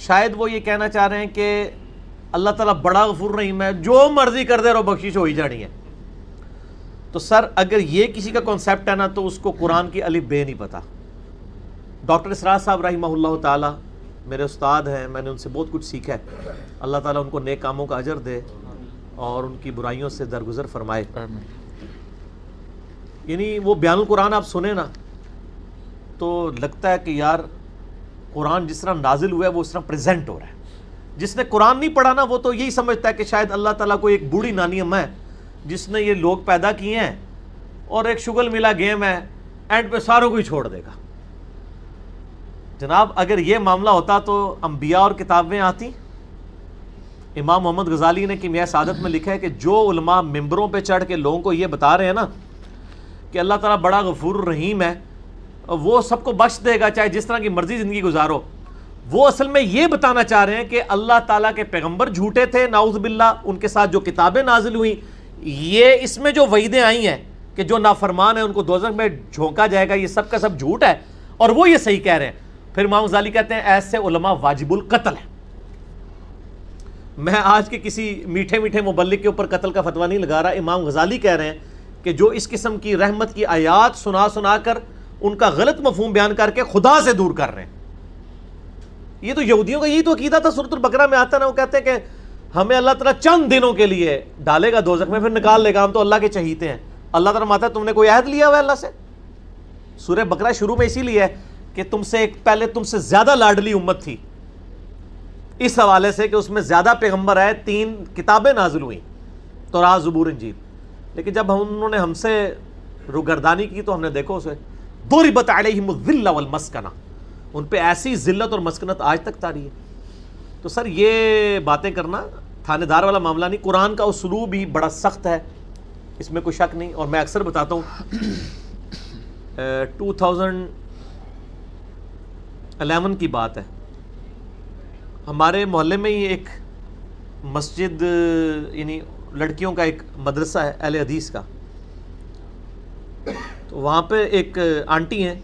شاید وہ یہ کہنا چاہ رہے ہیں کہ اللہ تعالیٰ بڑا غفور رحیم ہے، جو مرضی کر دے رہو بخشش ہو ہی جانی ہے. تو سر اگر یہ کسی کا کانسیپٹ ہے نا تو اس کو قرآن کی الف بے نہیں پتا. ڈاکٹر اسرار صاحب رحمہ اللہ تعالیٰ میرے استاد ہیں، میں نے ان سے بہت کچھ سیکھا ہے. اللہ تعالیٰ ان کو نیک کاموں کا اجر دے اور ان کی برائیوں سے درگزر فرمائے. یعنی وہ بیان القرآن آپ سنیں نا تو لگتا ہے کہ یار قرآن جس طرح نازل ہوا ہے وہ اس طرح پریزنٹ ہو رہا ہے. جس نے قرآن نہیں پڑھا نا وہ تو یہی سمجھتا ہے کہ شاید اللہ تعالیٰ کو ایک بوڑھی نانی اماں ہے جس نے یہ لوگ پیدا کیے ہیں اور ایک شغل ملا گیم ہے، اینڈ پہ ساروں کو ہی چھوڑ دے گا. جناب اگر یہ معاملہ ہوتا تو انبیاء اور کتابیں آتی. امام محمد غزالی نے کیمیائے سعادت میں لکھا ہے کہ جو علماء ممبروں پہ چڑھ کے لوگوں کو یہ بتا رہے ہیں نا کہ اللہ تعالیٰ بڑا غفور الرحیم ہے، وہ سب کو بخش دے گا چاہے جس طرح کی مرضی زندگی گزارو، وہ اصل میں یہ بتانا چاہ رہے ہیں کہ اللہ تعالیٰ کے پیغمبر جھوٹے تھے نعوذ باللہ، ان کے ساتھ جو کتابیں نازل ہوئیں، یہ اس میں جو وعیدیں آئی ہیں کہ جو نافرمان ہیں ان کو دوزخ میں جھونکا جائے گا، یہ سب کا سب جھوٹ ہے اور وہ یہ صحیح کہہ رہے ہیں. پھر امام غزالی کہتے ہیں ایسے علماء واجب القتل ہیں. میں آج کے کسی میٹھے میٹھے مبلغ کے اوپر قتل کا فتویٰ نہیں لگا رہا. امام غزالی کہہ رہے ہیں کہ جو اس قسم کی رحمت کی آیات سنا سنا کر ان کا غلط مفہوم بیان کر کے خدا سے دور کر رہے ہیں. یہ تو یہودیوں کا یہی تو عقیدہ تھا. سورۃ البقرہ میں آتا نا، وہ کہتے ہیں کہ ہمیں اللہ تعالیٰ چند دنوں کے لیے ڈالے گا دوزخ میں پھر نکال لے گا، ہم تو اللہ کے چہیتے ہیں. اللہ تعالیٰ ماتا ہے تم نے کوئی عہد لیا ہوا ہے اللہ سے؟ سورہ بقرہ شروع میں اسی لیے ہے کہ تم سے ایک پہلے تم سے زیادہ لاڈلی امت تھی، اس حوالے سے کہ اس میں زیادہ پیغمبر آئے، 3 کتابیں نازل ہوئیں، تورات زبور انجیل. لیکن جب انہوں نے ہم سے روگردانی کی تو ہم نے دیکھو اسے ضربت علیہم الذلہ والمسکنہ، ان پہ ایسی ذلت اور مسکنت آج تک طاری ہے. تو سر یہ باتیں کرنا تھانے دار والا معاملہ نہیں. قرآن کا اسلوب ہی بڑا سخت ہے، اس میں کوئی شک نہیں. اور میں اکثر بتاتا ہوں 2011 کی بات ہے، ہمارے محلے میں ہی ایک مسجد، یعنی لڑکیوں کا ایک مدرسہ ہے اہل حدیث کا. تو وہاں پہ ایک آنٹی ہیں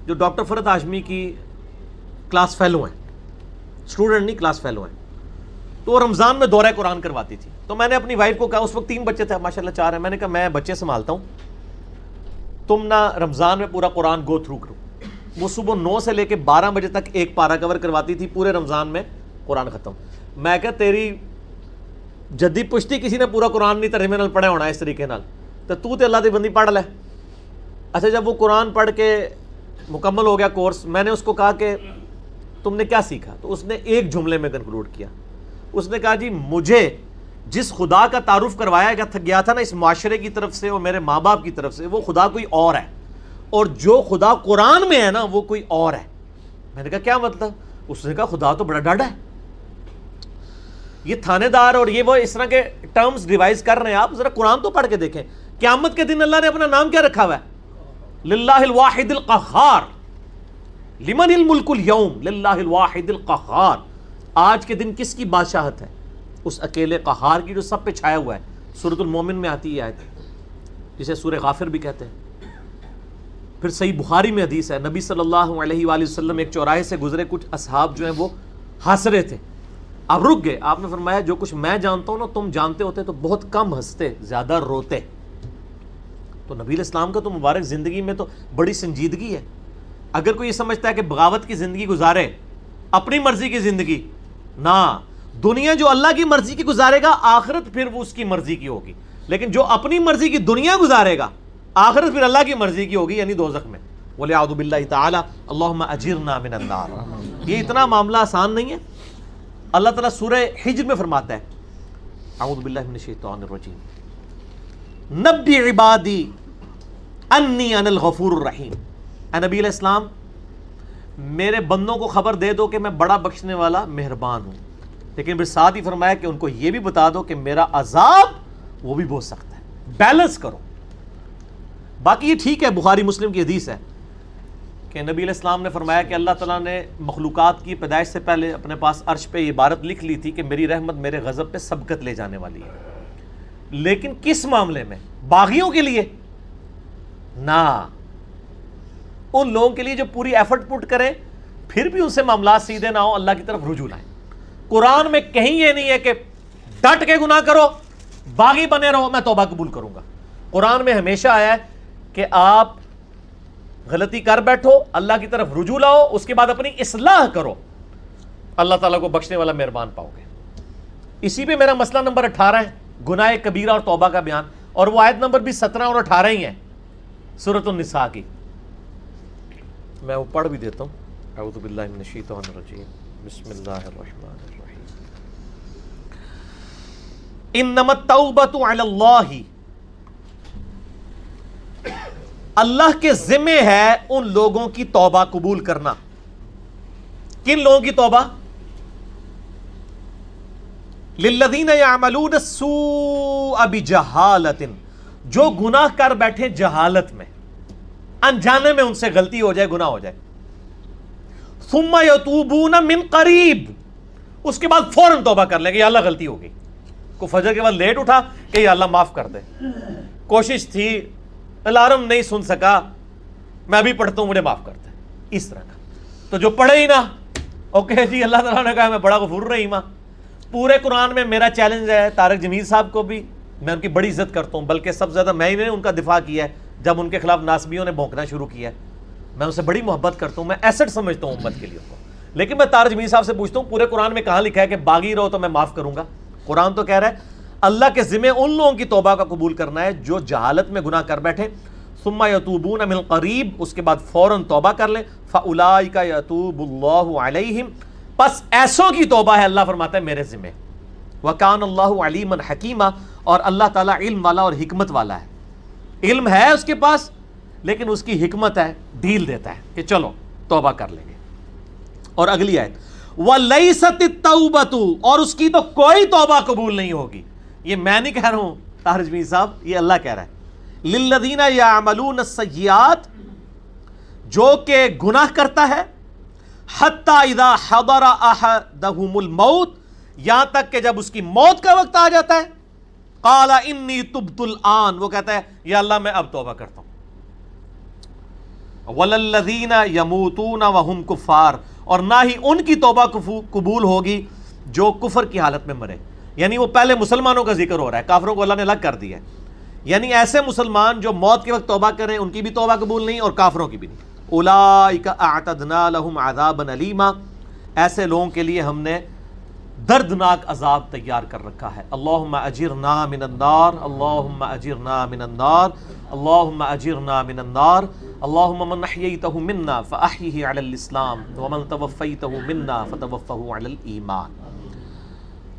جو ڈاکٹر فرحت ہاشمی کی کلاس فیلو ہیں، اسٹوڈنٹ نہیں کلاس فیلو ہیں. تو وہ رمضان میں دورہ قرآن کرواتی تھی. تو میں نے اپنی وائف کو کہا، اس وقت 3 بچے تھے، ماشاءاللہ 4 ہیں، میں نے کہا میں بچے سنبھالتا ہوں، تم نہ رمضان میں پورا قرآن گو تھرو کرو. وہ صبح 9 سے لے کے 12 بجے تک ایک پارہ کور کرواتی تھی، پورے رمضان میں قرآن ختم. میں کہا تیری جدی پشتی کسی نے پورا قرآن نہیں ترجمے نال پڑھا ہونا اس طریقے نال، تو تے اللہ دی بندی پڑھ لے. اچھا جب وہ قرآن پڑھ کے مکمل ہو گیا کورس، میں نے اس کو کہا کہ تم نے کیا سیکھا؟ تو اس نے ایک جملے میں کنکلوڈ کیا. اس نے کہا جی مجھے جس خدا کا تعارف کروایا گیا تھا نا اس معاشرے کی طرف سے اور میرے ماں باپ کی طرف سے، وہ خدا کوئی اور ہے، اور جو خدا قرآن میں ہے نا وہ کوئی اور ہے. میں نے کہا کیا مطلب؟ اس نے کہا خدا تو بڑا ڈاڈا ہے. یہ تھانے دار اور یہ وہ اس طرح کے ٹرمز ڈیوائز کر رہے ہیں. آپ ذرا قرآن تو پڑھ کے دیکھیں. قیامت کے دن اللہ نے اپنا نام کیا رکھا ہوا ہے؟ للہ الواحد القہار. لمن الملک اليوم للہ الواحد القہار. آج کے دن کس کی بادشاہت ہے؟ اس اکیلے قہار کی جو سب پہ چھایا ہوا ہے. سورۃ المومن میں آتی ہے آیت، جسے سورہ غافر بھی کہتے ہیں. پھر صحیح بخاری میں حدیث ہے، نبی صلی اللہ علیہ وآلہ وسلم ایک چوراہے سے گزرے، کچھ اصحاب جو ہیں وہ ہنس رہے تھے، آپ رک گئے. آپ نے فرمایا جو کچھ میں جانتا ہوں نا تم جانتے ہوتے تو بہت کم ہنستے، زیادہ روتے. تو نبی علیہ السلام کا تو مبارک زندگی میں تو بڑی سنجیدگی ہے. اگر کوئی یہ سمجھتا ہے کہ بغاوت کی زندگی گزارے، اپنی مرضی کی زندگی، نہ، دنیا جو اللہ کی مرضی کی گزارے گا آخرت پھر وہ اس کی مرضی کی ہوگی. لیکن جو اپنی مرضی کی دنیا گزارے گا آخرت پھر اللہ کی مرضی کی ہوگی، یعنی دوزخ میں. وَلِعَوْذُ بِاللَّهِ تَعَالَى اللَّهُمَّ أَجِرْنَا مِنَ النَّارِ. یہ اتنا معاملہ آسان نہیں ہے. اللہ تعالیٰ سورہ حجر میں فرماتا ہے، اعوذ باللہ من الشیطان الرجیم، نبی عبادی انی انا الغفور الرحیم. اے نبی علیہ السلام میرے بندوں کو خبر دے دو کہ میں بڑا بخشنے والا مہربان ہوں. لیکن پھر ساتھ ہی فرمایا کہ ان کو یہ بھی بتا دو کہ میرا عذاب وہ بھی بہت سخت ہے. بیلنس کرو. باقی یہ ٹھیک ہے، بخاری مسلم کی حدیث ہے کہ نبی علیہ السلام نے فرمایا کہ اللہ تعالیٰ نے مخلوقات کی پیدائش سے پہلے اپنے پاس عرش پہ یہ عبارت لکھ لی تھی کہ میری رحمت میرے غضب پہ سبقت لے جانے والی ہے. لیکن کس معاملے میں؟ باغیوں کے لیے نہ، ان لوگوں کے لیے جو پوری ایفرٹ پٹ کریں پھر بھی ان سے معاملات سیدھے نہ ہو، اللہ کی طرف رجوع لائیں۔ قرآن میں کہیں یہ نہیں ہے کہ ڈٹ کے گناہ کرو، باغی بنے رہو میں توبہ قبول کروں گا۔ قرآن میں ہمیشہ آیا ہے کہ آپ غلطی کر بیٹھو، اللہ کی طرف رجوع لاؤ، اس کے بعد اپنی اصلاح کرو، اللہ تعالیٰ کو بخشنے والا مہربان پاؤ گے۔ اسی پہ میرا مسئلہ نمبر 18 ہے، گناہ کبیرہ اور توبہ کا بیان، اور وہ آیت نمبر بھی 17 اور 18 ہی ہے سورۃ النساء کی۔ میں وہ پڑھ بھی دیتا ہوں۔ اعوذ باللہ من الشیطان الرجیم، بسم اللہ الرحمن الرحیم۔ انما التوبۃ علی اللہ، اللہ کے ذمہ ہے ان لوگوں کی توبہ قبول کرنا۔ کن لوگوں کی توبہ؟ للذین یعملون السوء بجہالۃ، جو گناہ کر بیٹھے جہالت میں، انجانے میں ان سے غلطی ہو جائے، گناہ ہو جائے، ثم یتوبون من قریب، اس کے بعد فوراً توبہ کر لیں کہ یا اللہ غلطی ہو گئی، کو فجر کے بعد لیٹ اٹھا کہ یا اللہ معاف کر دے، کوشش تھی، الارم نہیں سن سکا، میں بھی پڑھتا ہوں مجھے معاف کر دے، اس طرح کا۔ تو جو پڑھے ہی نہ، اوکے جی اللہ تعالیٰ نے کہا میں بڑا غفور رحیم ہاں۔ پورے قرآن میں میرا چیلنج ہے، طارق جمیل صاحب کو بھی میں ان کی بڑی عزت کرتا ہوں، بلکہ سب سے زیادہ میں ہی نے ان کا دفاع کیا ہے جب ان کے خلاف ناسبیوں نے بھونکنا شروع کیا ہے۔ میں ان سے بڑی محبت کرتا ہوں، میں ایسٹ سمجھتا ہوں امت کے لیے ان کو، لیکن میں طارق جمیل صاحب سے پوچھتا ہوں پورے قرآن میں کہاں لکھا ہے کہ باغی رہو تو میں معاف کروں گا؟ قرآن تو کہہ رہا ہے اللہ کے ذمہ ان لوگوں کی توبہ کا قبول کرنا ہے جو جہالت میں گناہ کر بیٹھے، ثم یتوبون من قریب، اس کے بعد فوراً توبہ کر لیں، فاولئک یتوب اللہ علیہم، پس ایسوں کی توبہ ہے اللہ فرماتا ہے میرے ذمہ، وکان اللہ علیما حکیما، اور اللہ تعالیٰ علم والا اور حکمت والا ہے۔ علم ہے اس کے پاس لیکن اس کی حکمت ہے، ڈھیل دیتا ہے کہ چلو توبہ کر لیں گے۔ اور اگلی آیت وَلَيْسَتِ التَّوْبَةُ، اور اس کی تو کوئی توبہ قبول نہیں ہوگی، یہ میں نہیں کہہ رہا ہوں طارق جمیل صاحب، یہ اللہ کہہ رہا ہے، للذین یعملون السیئات، جو کہ گناہ کرتا ہے، حتی اذا حضر احدہم الموت، یہاں تک کہ جب اس کی موت کا وقت آ جاتا ہے، قال انی تبت الآن، وہ کہتا ہے یا اللہ میں اب توبہ کرتا ہوں۔ وَلَلَّذِينَ يَمُوتُونَ وَهُمْ كُفَّارٌ، اور نہ ہی ان کی توبہ قبول ہوگی جو کفر کی حالت میں مرے، یعنی وہ پہلے مسلمانوں کا ذکر ہو رہا ہے، کافروں کو اللہ نے الگ کر دیا ہے، یعنی ایسے مسلمان جو موت کے وقت توبہ کریں ان کی بھی توبہ قبول نہیں اور کافروں کی بھی نہیں۔ اولئک اعتدنا لهم عذابا الیما، ایسے لوگوں کے لیے ہم نے دردناک عذاب تیار کر رکھا ہے۔ اللہم اجرنا من النار، اللہم اجرنا من النار، اللہم اجرنا من النار، اللہم من احییتہ منا فاحیہ علی الاسلام ومن توفیتہ منا فتوفہ علی الایمان۔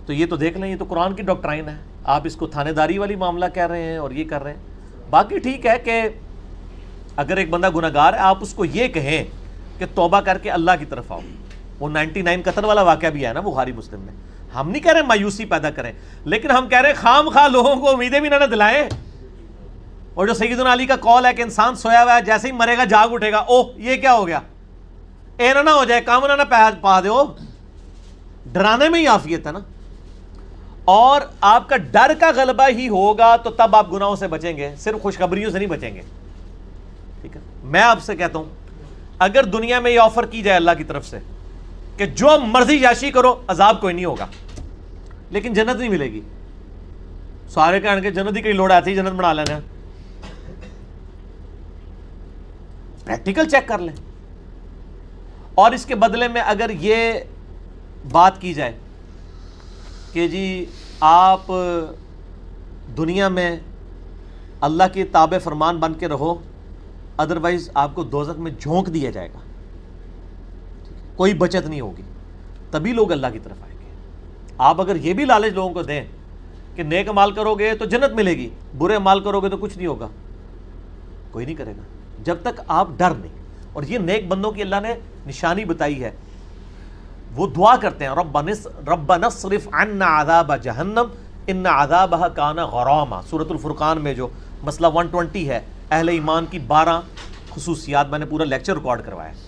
تو یہ تو دیکھ لیں، یہ تو قرآن کی ڈاکٹرائن ہے، آپ اس کو تھانے داری والی معاملہ کہہ رہے ہیں اور یہ کر رہے ہیں۔ باقی ٹھیک ہے کہ اگر ایک بندہ گناہ گار ہے آپ اس کو یہ کہیں کہ توبہ کر کے اللہ کی طرف آؤ، وہ 99 قتل والا واقعہ بھی ہے نا بخاری مسلم میں، ہم نہیں کہہ رہے مایوسی پیدا کریں، لیکن ہم کہہ رہے ہیں خام خواہ لوگوں کو امیدیں بھی نہ دلائیں۔ اور جو سیدنا علی کا قول ہے کہ انسان سویا ہوا ہے جیسے ہی مرے گا جاگ اٹھے گا، اوہ یہ کیا ہو گیا، اے نہ ہو جائے کام نہ پا دے، ڈرانے میں ہی عافیت ہے نا۔ اور آپ کا ڈر کا غلبہ ہی ہوگا تو تب آپ گناہوں سے بچیں گے، صرف خوشخبریوں سے نہیں بچیں گے، ٹھیک ہے۔ میں آپ سے کہتا ہوں اگر دنیا میں یہ آفر کی جائے اللہ کی طرف سے کہ جو مرضی یاشی کرو عذاب کوئی نہیں ہوگا لیکن جنت نہیں ملے گی، سارے کہنے کے جنت ہی کئی لوڑ آتی ہے جنت بنا لینا، پریکٹیکل چیک کر لیں۔ اور اس کے بدلے میں اگر یہ بات کی جائے کہ جی آپ دنیا میں اللہ کی تابع فرمان بن کے رہو، ادروائز آپ کو دوزخ میں جھونک دیا جائے گا، کوئی بچت نہیں ہوگی، تبھی لوگ اللہ کی طرف آئیں گے۔ آپ اگر یہ بھی لالچ لوگوں کو دیں کہ نیک عمال کرو گے تو جنت ملے گی، برے عمال کرو گے تو کچھ نہیں ہوگا، کوئی نہیں کرے گا جب تک آپ ڈر نہیں۔ اور یہ نیک بندوں کی اللہ نے نشانی بتائی ہے، وہ دعا کرتے ہیں ربنا اصرف عنا عذاب جہنم ان عذابها کان غراما، سورۃ الفرقان میں جو مسئلہ 120 ہے، اہل ایمان کی 12 خصوصیات، میں نے پورا لیکچر ریکارڈ کروایا ہے۔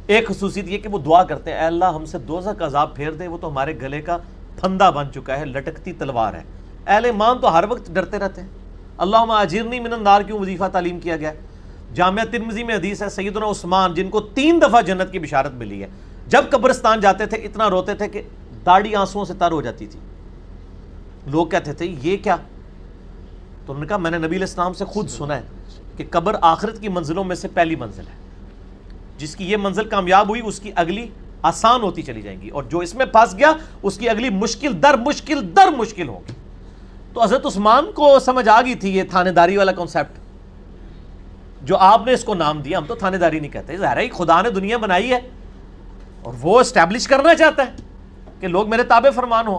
ایک خصوصیت یہ کہ وہ دعا کرتے ہیں اے اللہ ہم سے دوزخ کا عذاب پھیر دے، وہ تو ہمارے گلے کا پھندا بن چکا ہے، لٹکتی تلوار ہے۔ اہل ایمان تو ہر وقت ڈرتے رہتے ہیں۔ اللہم اجرنی من النار کیوں وظیفہ تعلیم کیا گیا ہے؟ جامعہ ترمذی میں حدیث ہے سیدنا عثمان جن کو 3 دفعہ جنت کی بشارت ملی ہے، جب قبرستان جاتے تھے اتنا روتے تھے کہ داڑھی آنسوؤں سے تر ہو جاتی تھی. لوگ کہتے تھے یہ کیا؟ تو انہوں نے کہا میں نے نبی علیہ السلام سے خود سنا ہے کہ قبر آخرت کی منزلوں میں سے پہلی منزل ہے، جس کی یہ منزل کامیاب ہوئی اس کی اگلی آسان ہوتی چلی جائیں گی، اور جو اس میں پھنس گیا اس کی اگلی مشکل در مشکل ہوگی. تو حضرت عثمان کو سمجھ آ گئی تھی یہ تھانے داری والا کنسیپٹ جو آپ نے اس کو نام دیا. ہم تو تھانے داری نہیں کہتے، ظاہر ہے خدا نے دنیا بنائی ہے اور وہ اسٹیبلش کرنا چاہتا ہے کہ لوگ میرے تابع فرمان ہوں.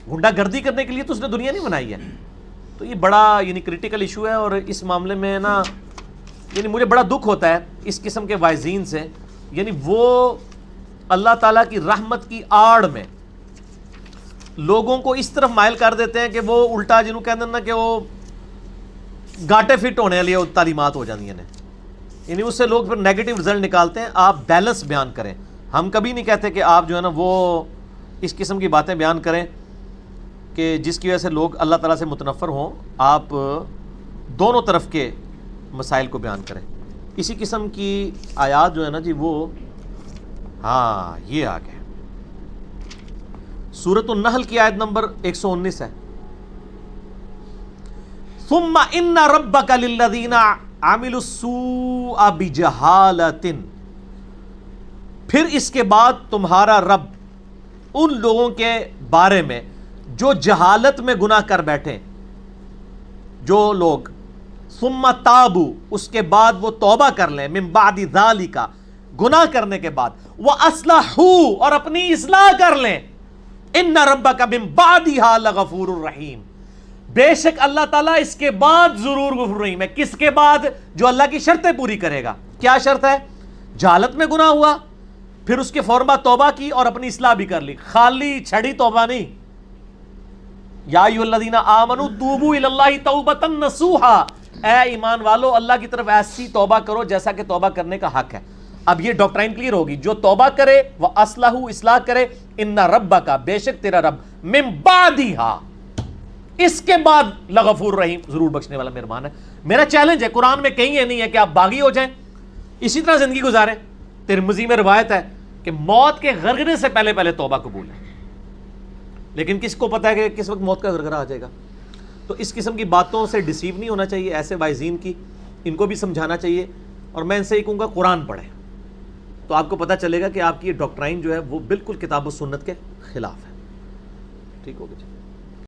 گنڈا گردی کرنے کے لیے تو اس نے دنیا نہیں بنائی ہے. تو یہ بڑا کریٹیکل ایشو ہے، اور اس معاملے میں نا مجھے بڑا دکھ ہوتا ہے اس قسم کے وائزین سے. وہ اللہ تعالیٰ کی رحمت کی آڑ میں لوگوں کو اس طرف مائل کر دیتے ہیں کہ وہ الٹا جنہوں کہتے ہیں نا کہ وہ گاٹے فٹ ہونے والی تعلیمات ہو جاتی ہیں، اس سے لوگ پھر نیگیٹو رزلٹ نکالتے ہیں. آپ بیلنس بیان کریں. ہم کبھی نہیں کہتے کہ آپ جو ہے نا وہ اس قسم کی باتیں بیان کریں کہ جس کی وجہ سے لوگ اللہ تعالیٰ سے متنفر ہوں. آپ دونوں طرف کے مسائل کو بیان کریں. اسی قسم کی آیات جو ہے نا جی وہ یہ آ گئے. سورۃ النحل کی آیت نمبر 119 ہے. ثم ان ربک للذین عملوا السوء بجہالۃ، پھر اس کے بعد تمہارا رب ان لوگوں کے بارے میں جو جہالت میں گناہ کر بیٹھے، جو لوگ ثم تابوا، اس کے بعد وہ توبہ کر لیں، من بعد ذالک، گناہ کرنے کے بعد، واصلحوا، اور اپنی اصلاح کر لیں، ان ربک من بعدھا لغفور الرحیم، بے شک اللہ تعالیٰ اس کے بعد ضرور غفور رحیم ہے. کس کے بعد؟ جو اللہ کی شرطیں پوری کرے گا. کیا شرط ہے؟ جہالت میں گناہ ہوا، پھر اس کے فوراً بعد توبہ کی اور اپنی اصلاح بھی کر لی. خالی چھڑی توبہ نہیں. یا ایھا الذین آمنوا توبوا الی اللہ توبۃ نصوحا، اے ایمان والو اللہ کی طرف ایسی توبہ کرو جیسا کہ توبہ کرنے کا حق ہے. اب یہ ڈاکٹرائن کلیئر ہوگی. جو توبہ کرے وہ اصلاح کرے، ان ربک، بے شک تیرا رب، من بعدھا، اس کے بعد لغفور رحیم، ضرور بخشنے والا مہربان ہے. میرا چیلنج ہے، قرآن میں کہیں یہ نہیں ہے کہ آپ باغی ہو جائیں اسی طرح زندگی گزاریں. ترمذی میں روایت ہے کہ موت کے غرغرے سے پہلے توبہ قبول ہے، لیکن کس کو پتا ہے کہ کس وقت موت کا غرغرہ آ جائے گا. تو اس قسم کی باتوں سے ڈیسیو نہیں ہونا چاہیے. ایسے وائزین کی ان کو بھی سمجھانا چاہیے، اور میں ان سے یہ کہوں گا قرآن پڑھیں تو آپ کو پتہ چلے گا کہ آپ کی یہ ڈاکٹرائن جو ہے وہ بالکل کتاب و سنت کے خلاف ہے. ٹھیک ہوگا جی.